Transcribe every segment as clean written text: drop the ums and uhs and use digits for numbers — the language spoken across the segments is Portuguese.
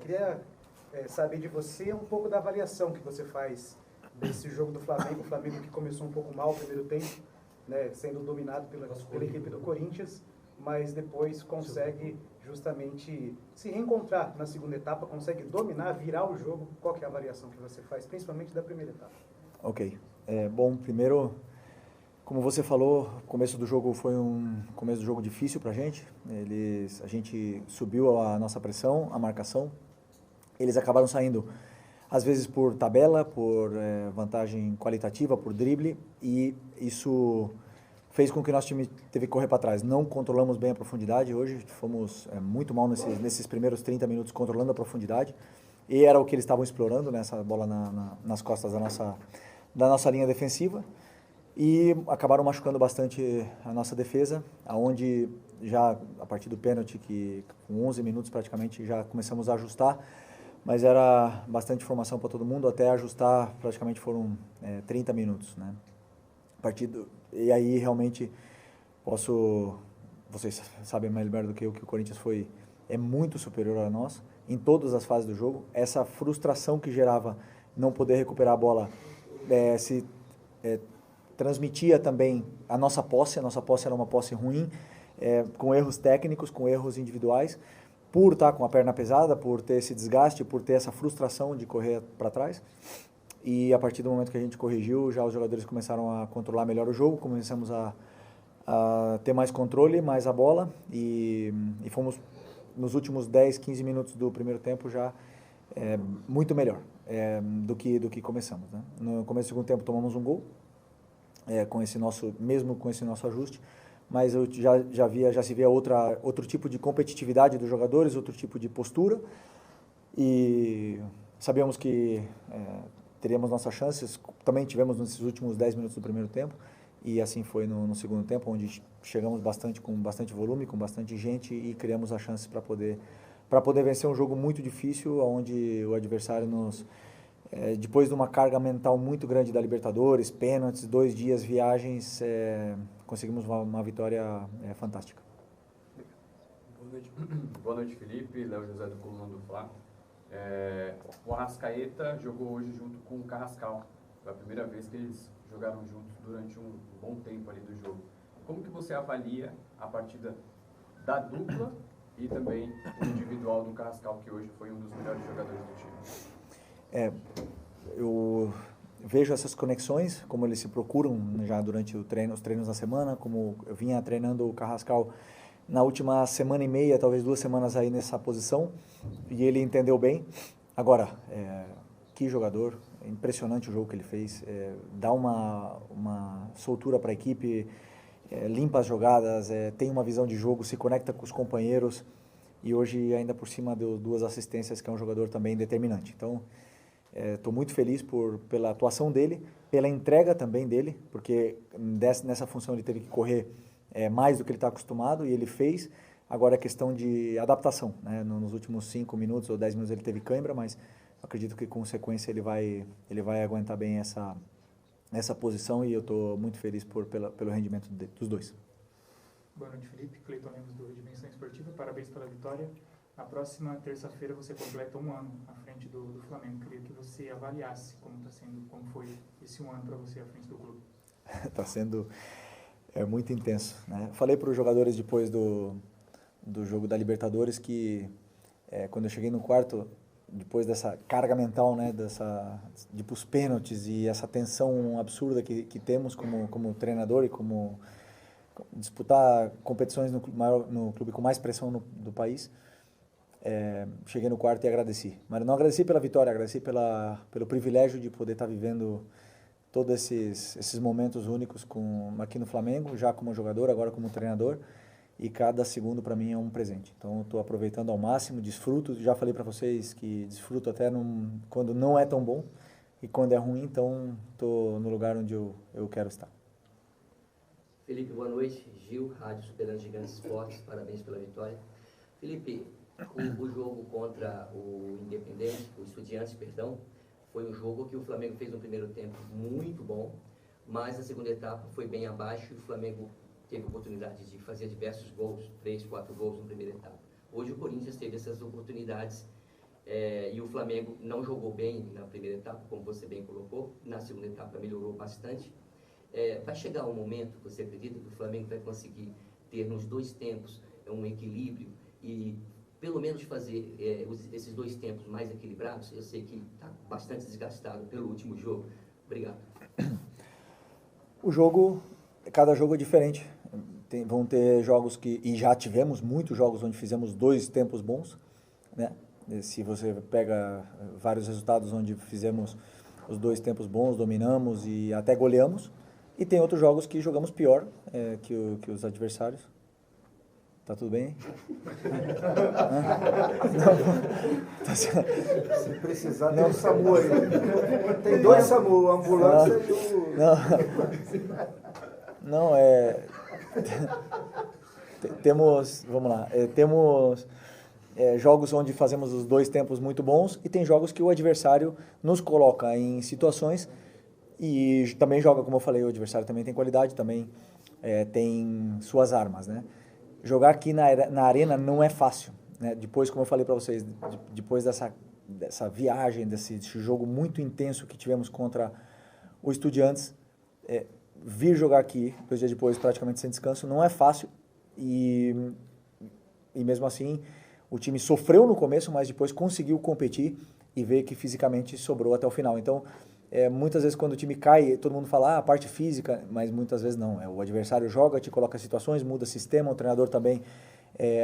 Queria saber de você um pouco da avaliação que você faz desse jogo do Flamengo. O Flamengo que começou um pouco mal no primeiro tempo, né, sendo dominado pela equipe do Corinthians, mas depois consegue justamente se reencontrar na segunda etapa, consegue dominar, virar o jogo. Qual que é a avaliação que você faz, principalmente da primeira etapa? Ok. Bom, primeiro, como você falou, o começo do jogo foi um começo do jogo difícil para a gente. A gente subiu a nossa pressão, a marcação. Eles acabaram saindo, às vezes por tabela, por vantagem qualitativa, por drible, e isso fez com que o nosso time teve que correr para trás. Não controlamos bem a profundidade hoje, fomos muito mal nesses primeiros 30 minutos controlando a profundidade, e era o que eles estavam explorando, né, essa bola nas costas da nossa linha defensiva, e acabaram machucando bastante a nossa defesa, aonde já a partir do pênalti, que com 11 minutos praticamente já começamos a ajustar, mas era bastante informação para todo mundo, até ajustar praticamente foram 30 minutos, né? E aí realmente vocês sabem mais melhor do que eu que o Corinthians é muito superior a nós em todas as fases do jogo. Essa frustração que gerava não poder recuperar a bola transmitia também a nossa posse era uma posse ruim, com erros técnicos, com erros individuais, por estar com a perna pesada, por ter esse desgaste, por ter essa frustração de correr para trás. E a partir do momento que a gente corrigiu, já os jogadores começaram a controlar melhor o jogo, começamos a ter mais controle, mais a bola, e fomos nos últimos 10, 15 minutos do primeiro tempo já muito melhor do que começamos, né? No começo do segundo tempo tomamos um gol, mesmo com esse nosso ajuste, mas eu já se via outro tipo de competitividade dos jogadores, outro tipo de postura, e sabíamos que teríamos nossas chances. Também tivemos nesses últimos 10 minutos do primeiro tempo, e assim foi no segundo tempo, onde chegamos com bastante volume, com bastante gente, e criamos as chances para poder vencer um jogo muito difícil, onde o adversário depois de uma carga mental muito grande da Libertadores, pênaltis, 2 dias, viagens, conseguimos uma vitória fantástica. Boa noite, Felipe. Léo José do Coluna do Fla. O Arrascaeta jogou hoje junto com o Carrascal. Foi a primeira vez que eles jogaram juntos durante um bom tempo ali do jogo. Como que você avalia a partida da dupla e também o individual do Carrascal, que hoje foi um dos melhores jogadores do time? Eu vejo essas conexões, como eles se procuram já durante os treinos na semana, como eu vinha treinando o Carrascal na última semana e meia, talvez 2 semanas aí nessa posição, e ele entendeu bem. Agora, que jogador, é impressionante o jogo que ele fez, dá uma soltura para a equipe, limpa as jogadas, tem uma visão de jogo, se conecta com os companheiros, e hoje ainda por cima deu 2 assistências, que é um jogador também determinante. Então, estou muito feliz pela atuação dele, pela entrega também dele, porque nessa função ele teve que correr mais do que ele está acostumado, e ele fez. Agora é questão de adaptação, né? Nos últimos 5 minutos ou 10 minutos ele teve cãibra, mas acredito que com sequência ele vai aguentar bem essa posição, e eu estou muito feliz pelo rendimento dos dois. Boa noite, Felipe. Cleiton Lemos, do Dimensão Esportiva. Parabéns pela vitória. Na próxima terça-feira você completa 1 ano à frente do Flamengo. Queria que você avaliasse como foi esse 1 ano para você à frente do clube. Está sendo muito intenso, né? Falei para os jogadores depois do jogo da Libertadores que quando eu cheguei no quarto, depois dessa carga mental, né, de ir para os pênaltis e essa tensão absurda que temos como treinador e como disputar competições no clube com mais pressão do país, cheguei no quarto e agradeci. Mas não agradeci pela vitória, agradeci pelo privilégio de poder estar vivendo todos esses momentos únicos aqui no Flamengo, já como jogador, agora como treinador, e cada segundo para mim é um presente. Então estou aproveitando ao máximo, desfruto, já falei para vocês que desfruto até quando não é tão bom, e quando é ruim, então estou no lugar onde eu quero estar. Felipe, boa noite. Gil, Rádio Superando Gigantes Esportes, parabéns pela vitória. Felipe, o jogo contra o Estudiantes, foi um jogo que o Flamengo fez no primeiro tempo muito bom, mas na segunda etapa foi bem abaixo e o Flamengo teve oportunidade de fazer diversos gols, 3, 4 gols na primeira etapa. Hoje o Corinthians teve essas oportunidades E o Flamengo não jogou bem na primeira etapa, como você bem colocou. Na segunda etapa melhorou bastante. Vai chegar um momento, você acredita, que o Flamengo vai conseguir ter nos dois tempos um equilíbrio e pelo menos fazer esses dois tempos mais equilibrados? Eu sei que está bastante desgastado pelo último jogo. Obrigado. Cada jogo é diferente. Vão ter jogos e já tivemos muitos jogos onde fizemos dois tempos bons, né? Se você pega vários resultados onde fizemos os dois tempos bons, dominamos e até goleamos, e tem outros jogos que jogamos pior que os adversários. Tá tudo bem? Não. Se precisar, tem um SAMU aí. Tem dois SAMU, a ambulância e o... Não, temos, vamos lá, temos jogos onde fazemos os dois tempos muito bons e tem jogos que o adversário nos coloca em situações e também joga, como eu falei, o adversário também tem qualidade, também tem suas armas, né? Jogar aqui na arena não é fácil, né? Depois, como eu falei para vocês, depois dessa viagem, desse jogo muito intenso que tivemos contra o Estudiantes, vir jogar aqui, 2 dias depois, praticamente sem descanso, não é fácil e mesmo assim o time sofreu no começo, mas depois conseguiu competir e ver que fisicamente sobrou até o final. Então, muitas vezes quando o time cai, todo mundo fala, a parte física, mas muitas vezes não. O adversário joga, te coloca situações, muda sistema, o treinador também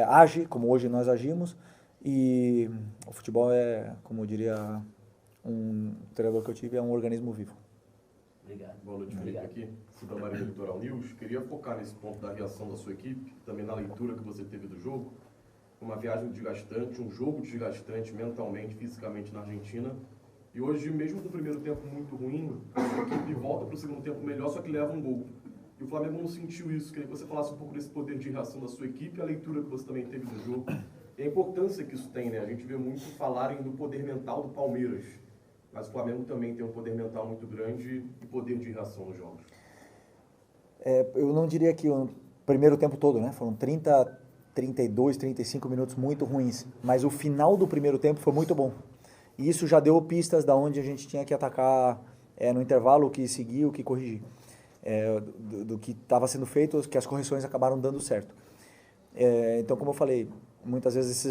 age, como hoje nós agimos, e o futebol como diria um treinador que eu tive, é um organismo vivo. Obrigado. Boa noite, Felipe, aqui, da Maria Litoral News. Queria focar nesse ponto da reação da sua equipe, também na leitura que você teve do jogo. Uma viagem desgastante, um jogo desgastante mentalmente, fisicamente na Argentina. E hoje, mesmo com o primeiro tempo muito ruim, a equipe volta para o segundo tempo melhor, só que leva um gol. E o Flamengo não sentiu isso. Queria que você falasse um pouco desse poder de reação da sua equipe, a leitura que você também teve do jogo. E a importância que isso tem, né? A gente vê muito falarem do poder mental do Palmeiras. Mas o Flamengo também tem um poder mental muito grande e poder de reação nos jogos. Eu não diria que o primeiro tempo todo, né? Foram 30, 32, 35 minutos muito ruins. Mas o final do primeiro tempo foi muito bom. E isso já deu pistas da onde a gente tinha que atacar no intervalo, o que seguir, o que corrigir. Do que estava sendo feito, que as correções acabaram dando certo. Então, como eu falei, muitas vezes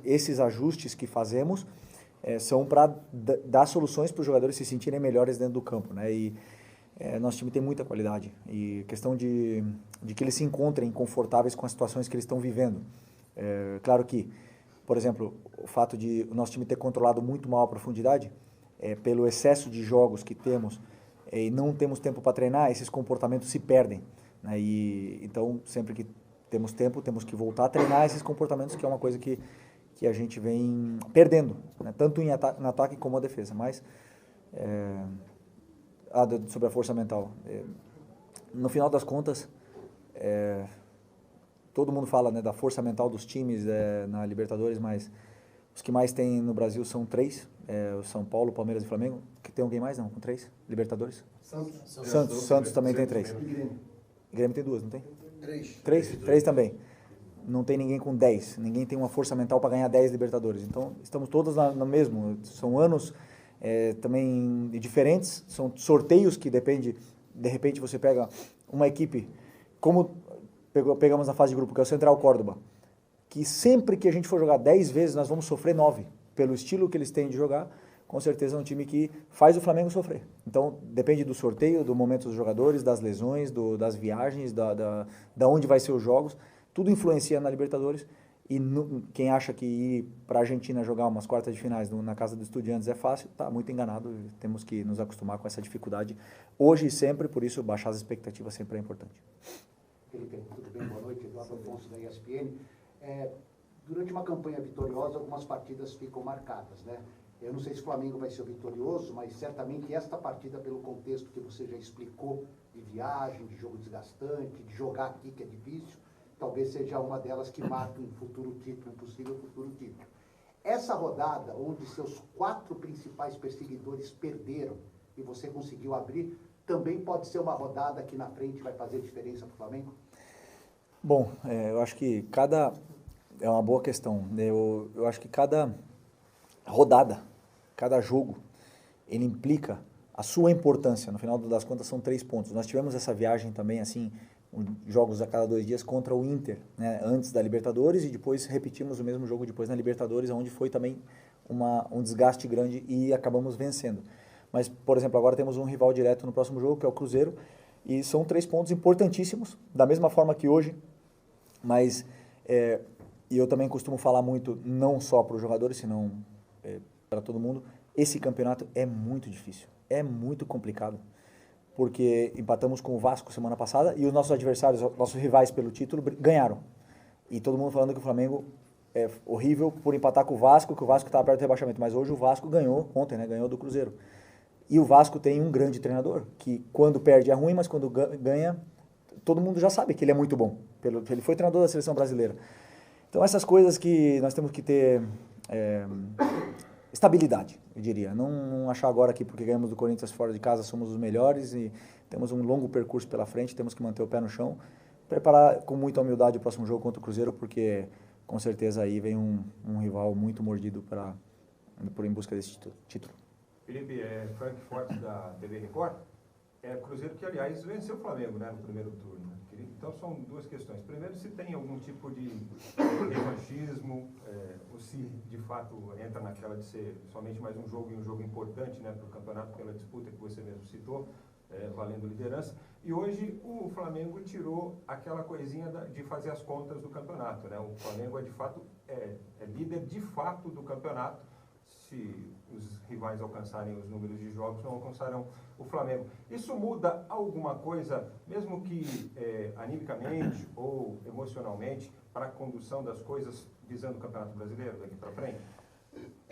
esses ajustes que fazemos são para dar soluções para os jogadores se sentirem melhores dentro do campo, né? E nosso time tem muita qualidade. E questão de que eles se encontrem confortáveis com as situações que eles estão vivendo. Claro que, por exemplo, o fato de o nosso time ter controlado muito mal a profundidade, pelo excesso de jogos que temos e não temos tempo para treinar, esses comportamentos se perdem, né? Então, sempre que temos tempo, temos que voltar a treinar esses comportamentos, que é uma coisa que a gente vem perdendo, né? Tanto no ataque como na defesa. Mas, sobre a força mental, no final das contas, todo mundo fala, né, da força mental dos times na Libertadores, mas os que mais tem no Brasil são 3, o São Paulo, Palmeiras e Flamengo. Que tem alguém mais, não? Com 3 Libertadores? Santos também tem 3. Grêmio tem 2, não tem? 3 também. Não tem ninguém com 10. Ninguém tem uma força mental para ganhar 10 Libertadores. Então, estamos todos no mesmo. São anos também diferentes. São sorteios que depende. De repente, você pega uma equipe, como pegamos na fase de grupo, que é o Central Córdoba, que sempre que a gente for jogar 10 vezes, nós vamos sofrer 9. Pelo estilo que eles têm de jogar, com certeza é um time que faz o Flamengo sofrer. Então, depende do sorteio, do momento dos jogadores, das lesões, das viagens, da onde vai ser os jogos. Tudo influencia na Libertadores. E quem acha que ir para a Argentina jogar umas quartas de finais na casa dos Estudiantes é fácil, está muito enganado. Temos que nos acostumar com essa dificuldade hoje e sempre, por isso baixar as expectativas sempre é importante. Felipe, tudo bem? Boa noite. Eduardo Afonso, da ESPN. Durante uma campanha vitoriosa, algumas partidas ficam marcadas, né? Eu não sei se o Flamengo vai ser o vitorioso, mas certamente esta partida, pelo contexto que você já explicou, de viagem, de jogo desgastante, de jogar aqui que é difícil, talvez seja uma delas que marque um futuro título, um possível futuro título. Essa rodada, onde seus 4 principais perseguidores perderam e você conseguiu abrir, também pode ser uma rodada que na frente vai fazer diferença para o Flamengo? Bom, eu acho que é uma boa questão. Eu acho que cada rodada, cada jogo, ele implica a sua importância. No final das contas, são 3 pontos. Nós tivemos essa viagem também, assim, jogos a cada 2 dias contra o Inter, né, antes da Libertadores, e depois repetimos o mesmo jogo depois na Libertadores, onde foi também um desgaste grande e acabamos vencendo. Mas, por exemplo, agora temos um rival direto no próximo jogo, que é o Cruzeiro, e são 3 pontos importantíssimos, da mesma forma que hoje, mas e eu também costumo falar muito, não só para os jogadores, senão para todo mundo, esse campeonato é muito difícil, é muito complicado, porque empatamos com o Vasco semana passada e os nossos adversários, nossos rivais pelo título, ganharam. E todo mundo falando que o Flamengo é horrível por empatar com o Vasco, que o Vasco estava perto do rebaixamento, mas hoje o Vasco ganhou, ontem, né, ganhou do Cruzeiro. E o Vasco tem um grande treinador, que quando perde é ruim, mas quando ganha, todo mundo já sabe que ele é muito bom. Ele foi treinador da seleção brasileira. Então, essas coisas que nós temos que ter estabilidade, eu diria. Não achar agora que porque ganhamos do Corinthians fora de casa somos os melhores e temos um longo percurso pela frente, temos que manter o pé no chão. Preparar com muita humildade o próximo jogo contra o Cruzeiro, porque com certeza aí vem um rival muito mordido por em busca desse título. Felipe, Frank Forte da TV Record, Cruzeiro que, aliás, venceu o Flamengo, né, no primeiro turno. Então, são 2 questões. Primeiro, se tem algum tipo de revanchismo, ou se, de fato, entra naquela de ser somente mais um jogo e um jogo importante, né, para o campeonato, pela disputa que você mesmo citou, valendo liderança. E hoje, o Flamengo tirou aquela coisinha de fazer as contas do campeonato, né? O Flamengo de fato, é líder de fato do campeonato. Se os rivais alcançarem os números de jogos, não alcançarão o Flamengo. Isso muda alguma coisa, mesmo que animicamente ou emocionalmente, para a condução das coisas visando o Campeonato Brasileiro daqui para frente?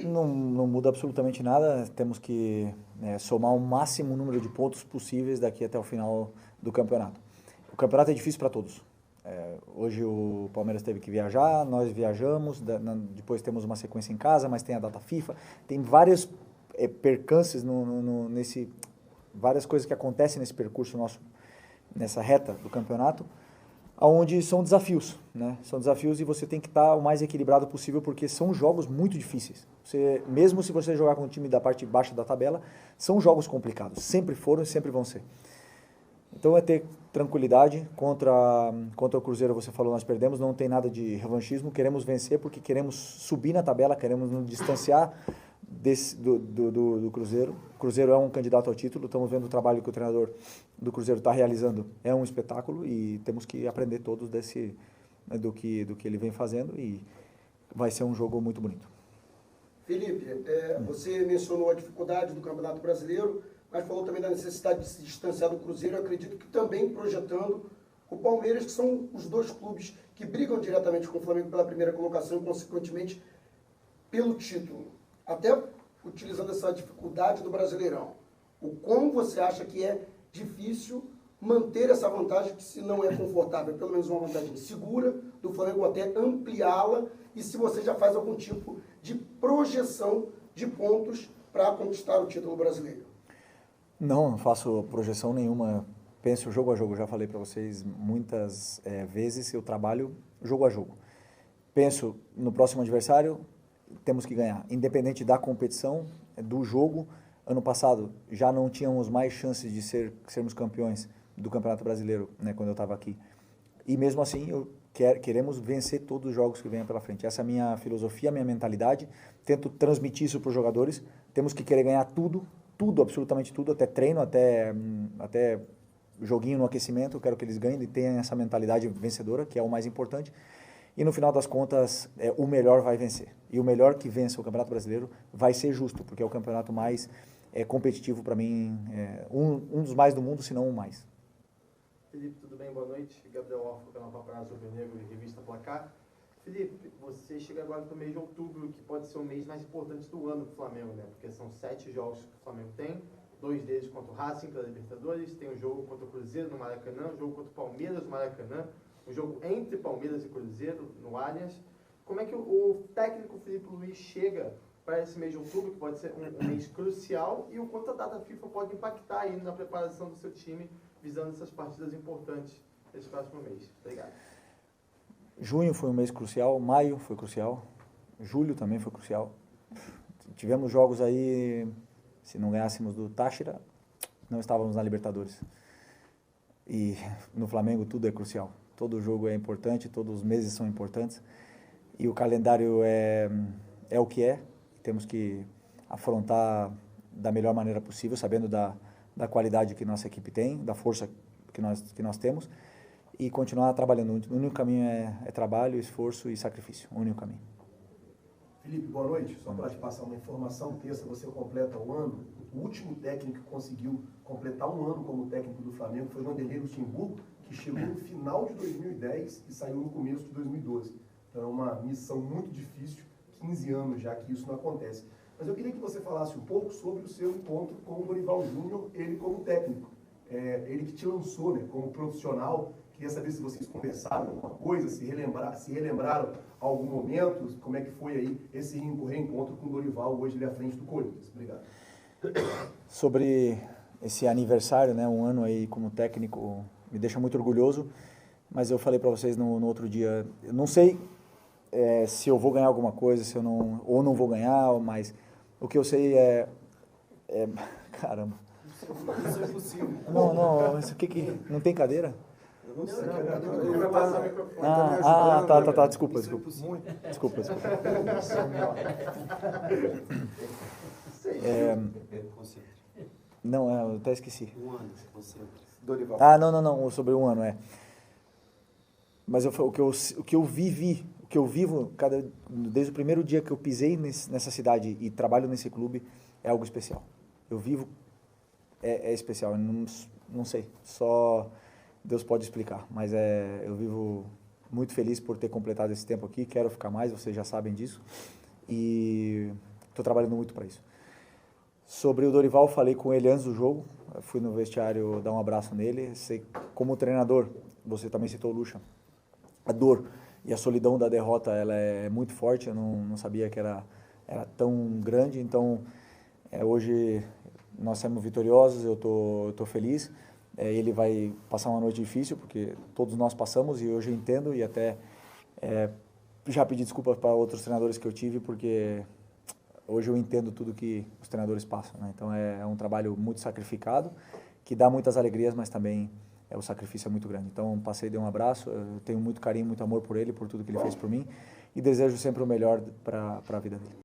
Não muda absolutamente nada, temos que somar o máximo número de pontos possíveis daqui até o final do campeonato. O campeonato é difícil para todos. Hoje o Palmeiras teve que viajar, nós viajamos, depois temos uma sequência em casa, mas tem a data FIFA, tem vários percances, várias coisas que acontecem nesse percurso nosso, nessa reta do campeonato, onde são desafios, né? São desafios e você tem que estar o mais equilibrado possível, porque são jogos muito difíceis. Mesmo se você jogar com o time da parte baixa da tabela, são jogos complicados, sempre foram e sempre vão ser. Então é ter tranquilidade. Contra o Cruzeiro, você falou, nós perdemos, não tem nada de revanchismo, queremos vencer porque queremos subir na tabela, queremos nos distanciar do Cruzeiro. O Cruzeiro é um candidato ao título, estamos vendo o trabalho que o treinador do Cruzeiro está realizando, é um espetáculo e temos que aprender todos do que ele vem fazendo e vai ser um jogo muito bonito. Felipe, você mencionou a dificuldade do Campeonato Brasileiro, mas falou também da necessidade de se distanciar do Cruzeiro. Eu acredito que também projetando o Palmeiras, que são os 2 clubes que brigam diretamente com o Flamengo pela primeira colocação e, consequentemente, pelo título. Até utilizando essa dificuldade do Brasileirão. Como você acha que é difícil manter essa vantagem, que se não é confortável, pelo menos uma vantagem segura do Flamengo, até ampliá-la, e se você já faz algum tipo de projeção de pontos para conquistar o título brasileiro? Não faço projeção nenhuma, penso jogo a jogo, já falei para vocês muitas vezes, eu trabalho jogo a jogo. Penso no próximo adversário, temos que ganhar, independente da competição, do jogo. Ano passado já não tínhamos mais chances de sermos campeões do Campeonato Brasileiro, né, quando eu estava aqui. E mesmo assim, queremos vencer todos os jogos que venham pela frente. Essa é a minha filosofia, a minha mentalidade. Tento transmitir isso para os jogadores. Temos que querer ganhar tudo, absolutamente tudo, até treino, até joguinho no aquecimento. Eu quero que eles ganhem e tenham essa mentalidade vencedora, que é o mais importante. E no final das contas, o melhor vai vencer. E o melhor que vença o Campeonato Brasileiro vai ser justo, porque é o campeonato mais competitivo para mim, um dos mais do mundo, se não o mais. Felipe, tudo bem? Boa noite. Gabriel Orfo, canal Paparazzo Rubro-Negro e Revista Placar. Felipe, você chega agora para o mês de outubro, que pode ser o mês mais importante do ano para o Flamengo, né? Porque são 7 jogos que o Flamengo tem, 2 deles contra o Racing pela Libertadores, tem um jogo contra o Cruzeiro no Maracanã, um jogo contra o Palmeiras no Maracanã, um jogo entre Palmeiras e Cruzeiro no Allianz. Como é que o técnico Felipe Luiz chega para esse mês de outubro, que pode ser um mês crucial, e o quanto a data FIFA pode impactar aí na preparação do seu time, visando essas partidas importantes nesse próximo mês? Obrigado. Junho foi um mês crucial, maio foi crucial, julho também foi crucial. tivemos jogos aí, se não ganhássemos do Táchira, não estávamos na Libertadores. E no Flamengo tudo é crucial. Todo jogo é importante, todos os meses são importantes. E o calendário é o que é. Temos que afrontar da melhor maneira possível, sabendo da qualidade que nossa equipe tem, da força que nós temos, e continuar trabalhando. O único caminho é trabalho, esforço e sacrifício. O único caminho. Felipe, boa noite. Só para te passar uma informação, terça você completa um ano. O último técnico que conseguiu completar um ano como técnico do Flamengo foi o Vanderlei Luxemburgo, que chegou no final de 2010 e saiu no começo de 2012. Então é uma missão muito difícil, 15 anos já que isso não acontece. Mas eu queria que você falasse um pouco sobre o seu encontro com o Dorival Júnior, ele como técnico. Ele que te lançou, né, como profissional. Queria saber se vocês conversaram alguma coisa, se relembraram algum momento, como é que foi aí esse reencontro com o Dorival hoje ali à frente do Corinthians. Obrigado. Sobre esse aniversário, né, um ano aí como técnico, me deixa muito orgulhoso, mas eu falei para vocês no outro dia, eu não sei se eu vou ganhar alguma coisa, se eu não, ou não vou ganhar, mas o que eu sei caramba. Isso é possível. Não, mas o que não tem cadeira? Eu não sei. Tá, desculpa. Não, eu até esqueci. Um ano, você. Dorival. Não, sobre um ano, Mas o que eu vivo desde o primeiro dia que eu pisei nessa cidade e trabalho nesse clube é algo especial. Eu vivo, é especial, não sei, só Deus pode explicar, mas eu vivo muito feliz por ter completado esse tempo aqui, quero ficar mais, vocês já sabem disso, e estou trabalhando muito para isso. Sobre o Dorival, falei com ele antes do jogo, fui no vestiário dar um abraço nele, sei, como treinador, você também citou o Lucha, a dor e a solidão da derrota, ela é muito forte, eu não sabia que era tão grande, então hoje nós saímos vitoriosos, eu tô feliz, ele vai passar uma noite difícil, porque todos nós passamos, e hoje eu entendo, e até já pedi desculpas para outros treinadores que eu tive, porque hoje eu entendo tudo que os treinadores passam, né? Então é um trabalho muito sacrificado, que dá muitas alegrias, mas também o sacrifício é muito grande. Então passei, dei um abraço, eu tenho muito carinho, muito amor por ele, por tudo que ele fez por mim, e desejo sempre o melhor para a vida dele.